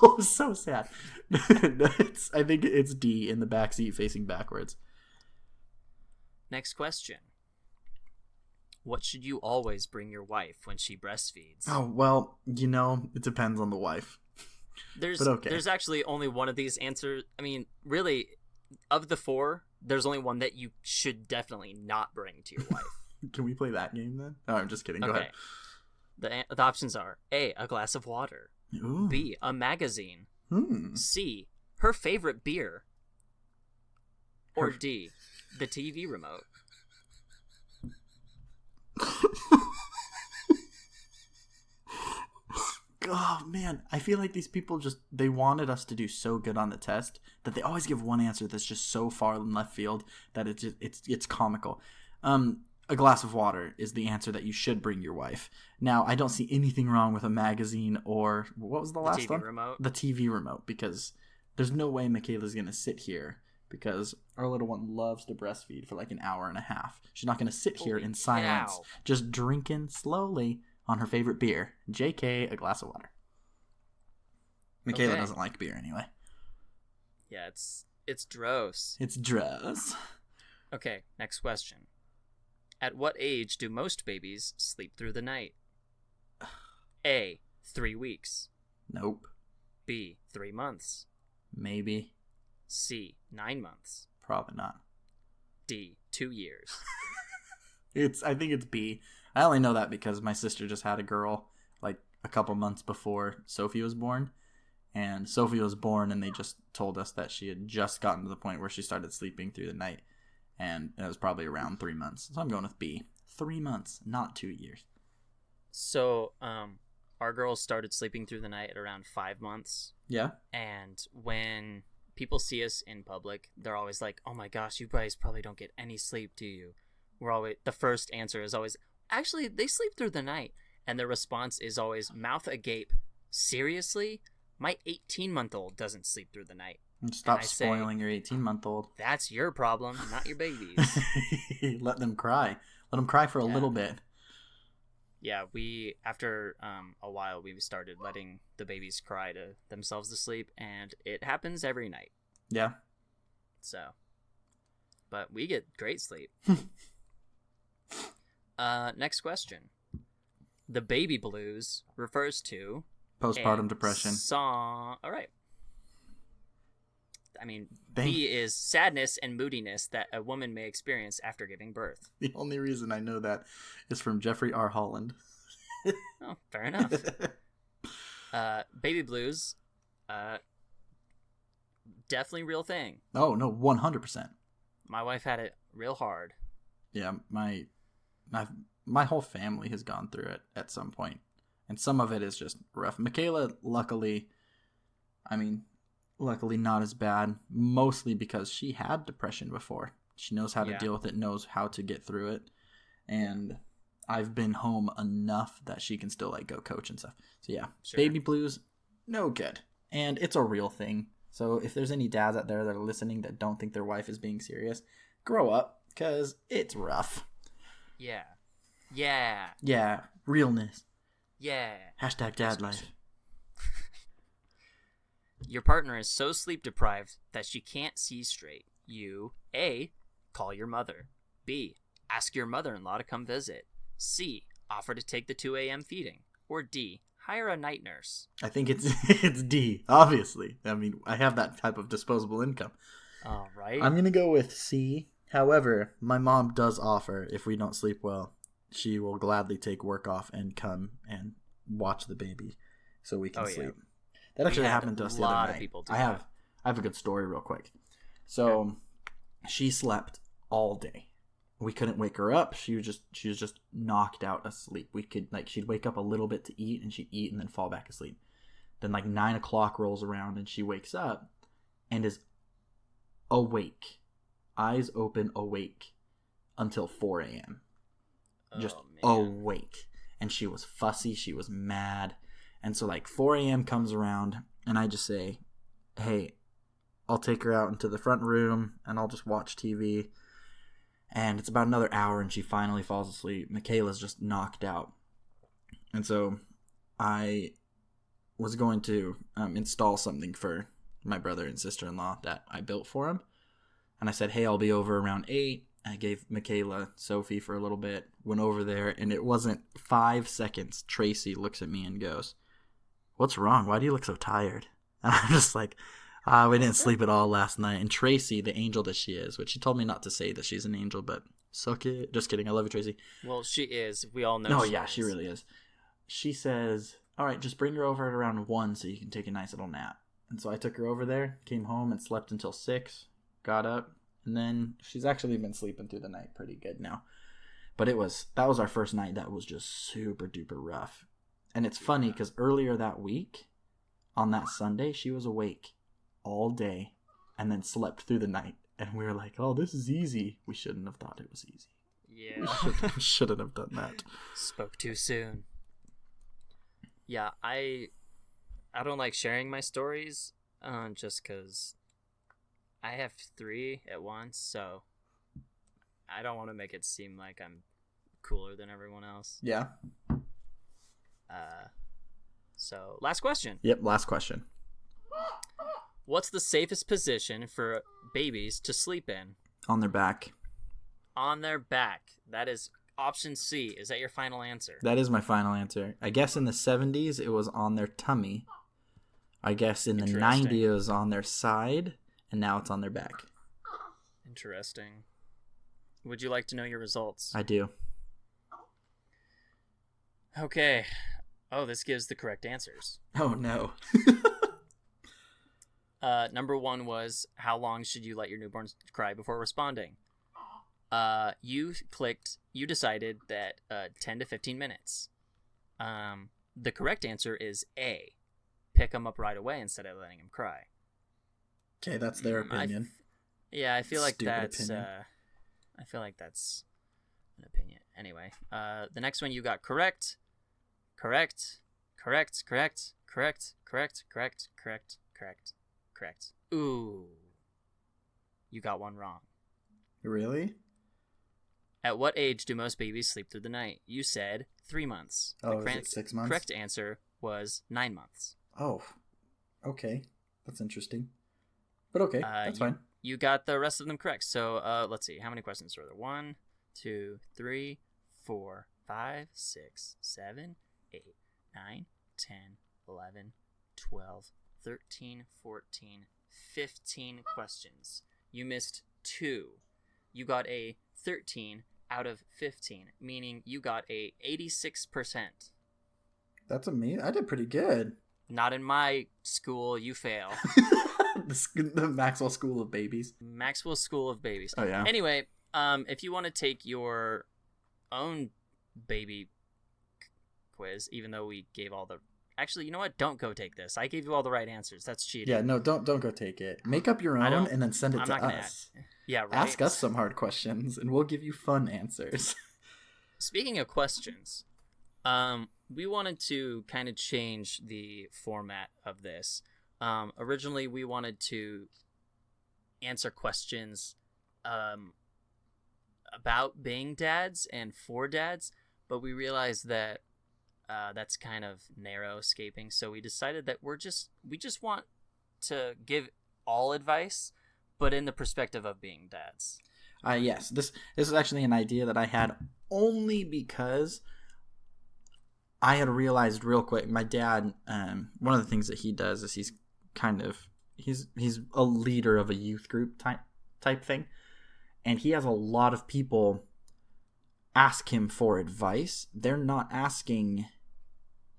Oh, so sad. I think it's D, in the back seat, facing backwards. Next question. What should you always bring your wife when she breastfeeds? Oh, well, it depends on the wife. There's actually only one of these answers. I mean, really, of the four, there's only one that you should definitely not bring to your wife. Can we play that game then? Oh, I'm just kidding. Go ahead. The options are A, a glass of water. Ooh. B, a magazine. C, her favorite beer. Or D, the TV remote. Oh man, I feel like these people they wanted us to do so good on the test that they always give one answer that's just so far in left field that it's comical. A glass of water is the answer that you should bring your wife. Now, I don't see anything wrong with a magazine or what was the last one? Remote. The TV remote, because there's no way Michaela's going to sit here, because our little one loves to breastfeed for like an hour and a half. She's not going to sit here in silence, just drinking slowly on her favorite beer. JK, a glass of water. Michaela doesn't like beer anyway. Yeah, it's dross. It's dross. Okay, next question. At what age do most babies sleep through the night? A, 3 weeks. Nope. B, 3 months. Maybe. C, 9 months. Probably not. D, 2 years. I think it's B. I only know that because my sister just had a girl like a couple months before Sophie was born. And Sophie was born and they just told us that she had just gotten to the point where she started sleeping through the night. And it was probably around 3 months. So I'm going with B. 3 months, not 2 years. So, our girls started sleeping through the night at around 5 months. Yeah. And when people see us in public, they're always like, "Oh my gosh, you guys probably don't get any sleep, do you?" The first answer is always, "Actually, they sleep through the night." And their response is always mouth agape. "Seriously? My 18-month-old doesn't sleep through the night." Stop spoiling your 18-month-old. That's your problem, not your baby's. Let them cry. Let them cry for a little bit. Yeah, after a while, we started letting the babies cry to themselves to sleep, and it happens every night. Yeah. So, but we get great sleep. Next question. The baby blues refers to postpartum depression. All right. I mean, B is sadness and moodiness that a woman may experience after giving birth. The only reason I know that is from Jeffrey R. Holland. Oh, fair enough. Baby blues. definitely real thing. Oh, no, 100%. My wife had it real hard. Yeah, my whole family has gone through it at some point, and some of it is just rough. Michaela, luckily not as bad, mostly because she had depression before. She knows how to deal with it, knows how to get through it, and I've been home enough that she can still like go coach and stuff. So yeah, sure. Baby blues, no good, and it's a real thing. So if there's any dads out there that are listening that don't think their wife is being serious, grow up, because it's rough. Yeah. Realness. Yeah. Hashtag dad life. Your partner is so sleep deprived that she can't see straight. You A, call your mother. B, ask your mother-in-law to come visit. C, offer to take the 2 a.m. feeding. Or D, hire a night nurse. I think it's D, obviously. I mean, I have that type of disposable income. All right. I'm going to go with C. However, my mom does offer, if we don't sleep well, she will gladly take work off and come and watch the baby so we can sleep. That actually happened to us the other night. I have a good story real quick. So she slept all day. We couldn't wake her up. She was just knocked out asleep. She'd wake up a little bit to eat, and she'd eat and then fall back asleep. Then 9 o'clock rolls around and she wakes up and is awake, eyes open, awake until 4 a.m. Just awake. And she was fussy. She was mad. And so 4 a.m. comes around and I just say, hey, I'll take her out into the front room and I'll just watch TV. And it's about another hour and she finally falls asleep. Michaela's just knocked out. And so I was going to install something for my brother and sister-in-law that I built for him. And I said, hey, I'll be over around 8. I gave Michaela Sophie for a little bit, went over there, and it wasn't 5 seconds. Tracy looks at me and goes, what's wrong? Why do you look so tired? And I'm just like, we didn't sleep at all last night. And Tracy, the angel that she is, which she told me not to say that she's an angel, but suck it. Just kidding. I love you, Tracy. Well, she is. We all know. No, yeah, she really is. She says, all right, just bring her over at around 1 so you can take a nice little nap. And so I took her over there, came home and slept until 6, got up, and then she's actually been sleeping through the night pretty good now. But that was our first night that was just super duper rough. And it's funny because earlier that week, on that Sunday, she was awake all day and then slept through the night. And we were like, oh, this is easy. We shouldn't have thought it was easy. Yeah. We shouldn't have done that. Spoke too soon. Yeah, I don't like sharing my stories just because I have 3 at once, so I don't want to make it seem like I'm cooler than everyone else. Yeah. So, last question. Yep, last question. What's the safest position for babies to sleep in? On their back. On their back. That is option C. Is that your final answer? That is my final answer. I guess in the 70s it was on their tummy. I guess in the 90s it was on their side, and now it's on their back. Interesting. Would you like to know your results? I do. Okay. Oh, this gives the correct answers. Oh, no. Number 1 was, how long should you let your newborn cry before responding? You decided that 10 to 15 minutes. The correct answer is A. Pick them up right away instead of letting them cry. Okay, that's their opinion. I feel like Stupid that's opinion. I feel like that's an opinion. Anyway, the next one you got correct. Correct. Ooh. You got one wrong. Really? At what age do most babies sleep through the night? You said 3 months. Oh, is it 6 months? Correct answer was 9 months. Oh, okay. That's interesting. But okay, that's fine. You got the rest of them correct. So let's see. How many questions were there? 1, 2, 3, 4, 5, 6, 7, 8, 9, 10, 11, 12, 13, 14, 15 questions. You missed 2. You got a 13 out of 15, meaning you got a 86%. That's amazing. I did pretty good. Not in my school, you fail. the Maxwell School of Babies. Maxwell School of Babies. Oh yeah. Anyway, if you want to take your own baby quiz, even though we gave all the... Actually, you know what? Don't go take this. I gave you all the right answers. That's cheating. Yeah, no, don't go take it. Make up your own and then send it to us. Yeah, right. Ask us some hard questions, and we'll give you fun answers. Speaking of questions, we wanted to kind of change the format of this. Originally, we wanted to answer questions about being dads and for dads, but we realized that that's kind of narrow-scaping, so we decided that we just want to give all advice, but in the perspective of being dads. Yes, this is actually an idea that I had only because I had realized real quick. My dad, one of the things that he does is he's a leader of a youth group type thing, and he has a lot of people ask him for advice. They're not asking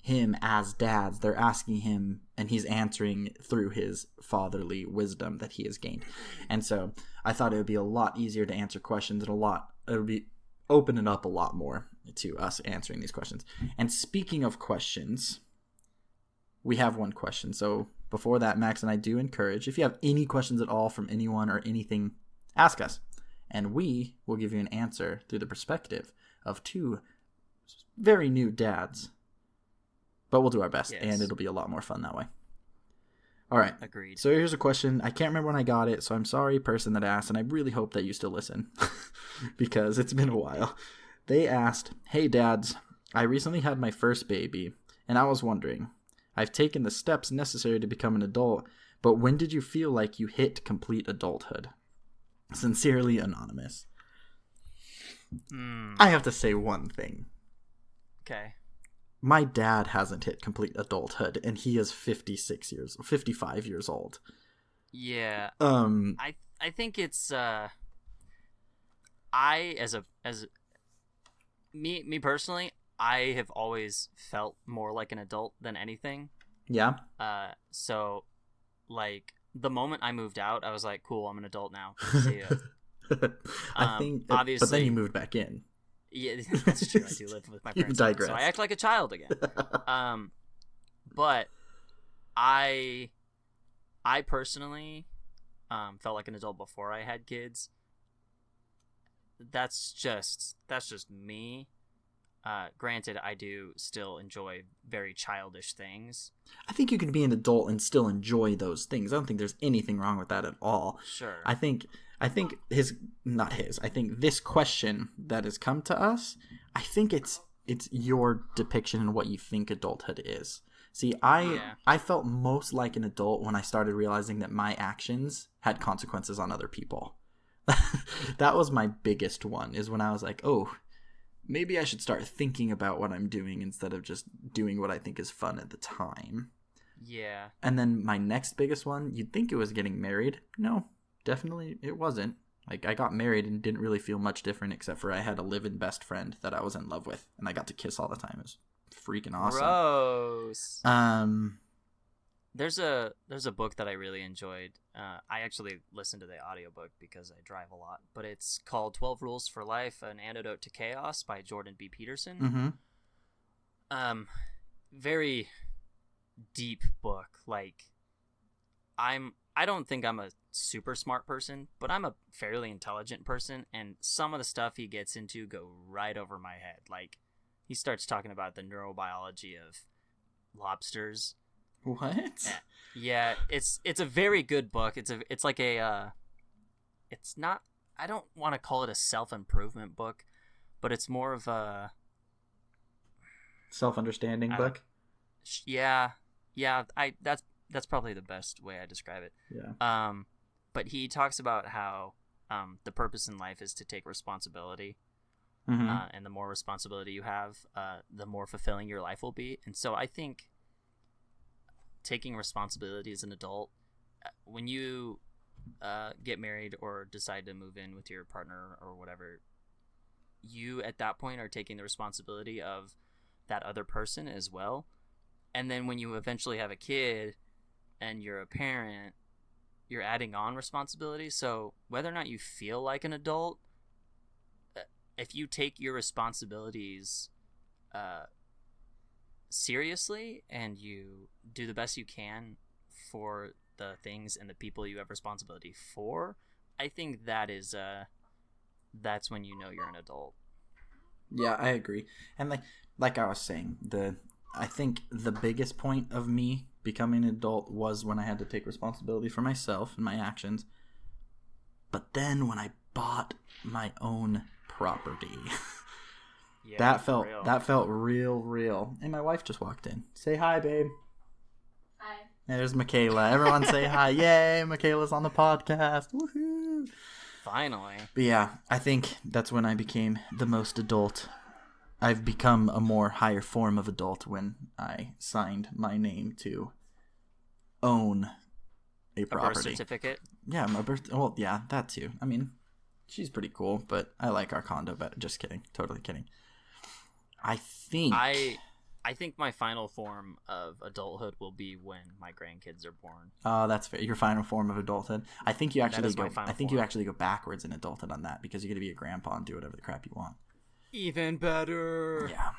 him as dads, they're asking him, and he's answering through his fatherly wisdom that he has gained. And so I thought it would be a lot easier to answer questions, and it would be open it up a lot more to us answering these questions. And speaking of questions, we have one question. So before that, Max and I do encourage, if you have any questions at all from anyone or anything, ask us, and we will give you an answer through the perspective of two very new dads. But we'll do our best, and it'll be a lot more fun that way. All right. Agreed. So here's a question. I can't remember when I got it, so I'm sorry, person that asked, and I really hope that you still listen because it's been a while. They asked, "Hey, dads, I recently had my first baby, and I was wondering, I've taken the steps necessary to become an adult, but when did you feel like you hit complete adulthood? Sincerely, Anonymous." I have to say one thing. Okay. My dad hasn't hit complete adulthood, and he is 55 years old. Yeah. I think it's me personally, I have always felt more like an adult than anything. Yeah. So like the moment I moved out, I was like, cool, I'm an adult now. See ya. I think obviously, but then you moved back in. Yeah, that's true. I do live with my parents, so I act like a child again. But I personally felt like an adult before I had kids. That's just me. Granted, I do still enjoy very childish things. I think you can be an adult and still enjoy those things. I don't think there's anything wrong with that at all. Sure. I think I think this question that has come to us, I think it's your depiction and what you think adulthood is. See, I felt most like an adult when I started realizing that my actions had consequences on other people. That was my biggest one, is when I was like, oh, maybe I should start thinking about what I'm doing instead of just doing what I think is fun at the time. Yeah. And then my next biggest one, you'd think it was getting married. No, definitely it wasn't. Like, I got married and didn't really feel much different except for I had a live-in best friend that I was in love with, and I got to kiss all the time. It was freaking awesome. Gross. There's a book that I really enjoyed. I actually listened to the audiobook because I drive a lot, but it's called 12 Rules for Life: An Antidote to Chaos by Jordan B. Peterson. Mm-hmm. Very deep book. Like, I don't think I'm a super smart person, but I'm a fairly intelligent person, and some of the stuff he gets into go right over my head. Like, he starts talking about the neurobiology of lobsters. What? Yeah, it's a very good book. It's like a it's not, I don't want to call it a self-improvement book, but it's more of a self-understanding book. Yeah, that's probably the best way I describe it. Yeah. But he talks about how the purpose in life is to take responsibility. Mm-hmm. And the more responsibility you have, the more fulfilling your life will be. And so I think taking responsibility as an adult, when you get married or decide to move in with your partner or whatever, you at that point are taking the responsibility of that other person as well. And then when you eventually have a kid and you're a parent, you're adding on responsibilities. So whether or not you feel like an adult, if you take your responsibilities seriously and you do the best you can for the things and the people you have responsibility for, I think that's when you know you're an adult. Yeah, I agree. And like I was saying, I think the biggest point of me becoming an adult was when I had to take responsibility for myself and my actions. But then when I bought my own property, Yeah, that felt real. And my wife just walked in. Say hi, babe. Hi. And there's Michaela. Everyone say hi. Yay, Michaela's on the podcast. Woohoo. Finally. But yeah, I think that's when I became the most adult. I've become a more higher form of adult when I signed my name to own a property. A birth certificate? Yeah, my birth. Well, yeah, that too. I mean, she's pretty cool, but I like our condo better. Just kidding. Totally kidding. I think my final form of adulthood will be when my grandkids are born. Oh, that's fair. Your final form of adulthood. I think you actually you actually go backwards in adulthood on that because you get to be a grandpa and do whatever the crap you want. Even better. Yeah.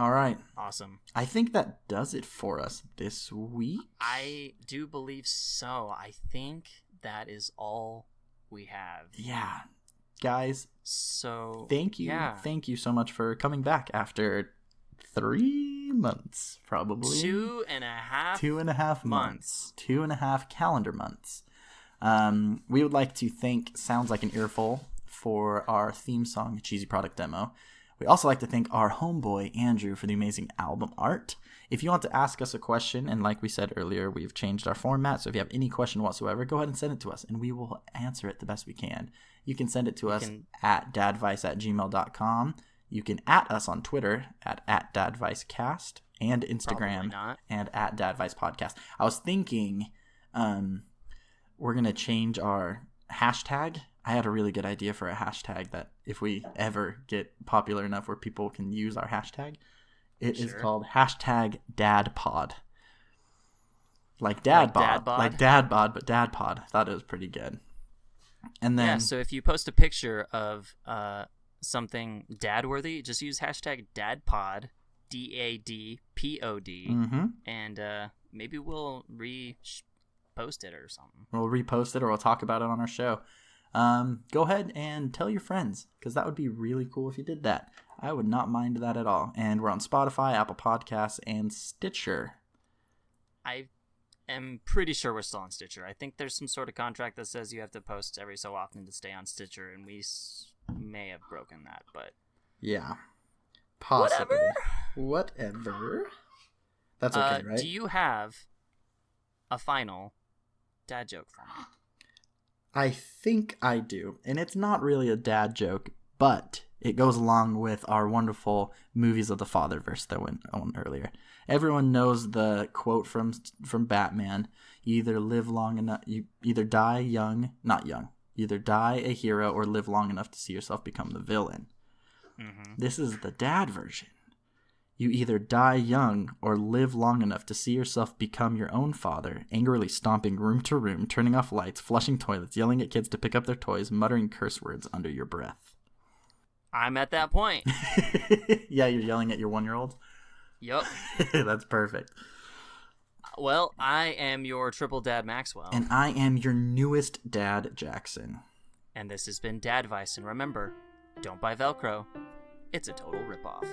All right. Awesome. I think that does it for us this week. I do believe so. I think that is all we have. Yeah. Guys, so thank you. Yeah. Thank you so much for coming back after 3 months, probably. 2.5 months. 2.5 calendar months. We would like to thank Sounds Like an Earful for our theme song, Cheesy Product Demo. We also like to thank our homeboy, Andrew, for the amazing album art. If you want to ask us a question, and like we said earlier, we've changed our format, so if you have any question whatsoever, go ahead and send it to us, and we will answer it the best we can. You can send it to us at dadvice@gmail.com. You can @ us on Twitter at @dadvicecast and Instagram and at dadvicepodcast. I was thinking we're going to change our hashtag. I had a really good idea for a hashtag that if we ever get popular enough where people can use our hashtag, it is called #DadPod. Like Dadbod. Like Dadbod, but Dadpod. I thought it was pretty good. And then, yeah, so if you post a picture of something dad-worthy, just use #DadPod, DADPOD, and maybe we'll repost it or something. We'll repost it or we'll talk about it on our show. Go ahead and tell your friends, because that would be really cool if you did that. I would not mind that at all. And we're on Spotify, Apple Podcasts, and Stitcher. I am pretty sure we're still on Stitcher. I think there's some sort of contract that says you have to post every so often to stay on Stitcher, and we may have broken that, but yeah, possibly. Whatever. That's okay, right? Do you have a final dad joke for me? I think I do, and it's not really a dad joke, but it goes along with our wonderful movies of the Fatherverse that went on earlier. Everyone knows the quote from Batman: "You either live long enough, you either die young, not young. You either die a hero or live long enough to see yourself become the villain." Mm-hmm. This is the dad version. You either die young or live long enough to see yourself become your own father, angrily stomping room to room, turning off lights, flushing toilets, yelling at kids to pick up their toys, muttering curse words under your breath. I'm at that point. Yeah, you're yelling at your 1-year-old? Yup. That's perfect. Well, I am your triple dad Maxwell. And I am your newest dad, Jaxon. And this has been Dadvice, and remember, don't buy Velcro. It's a total ripoff.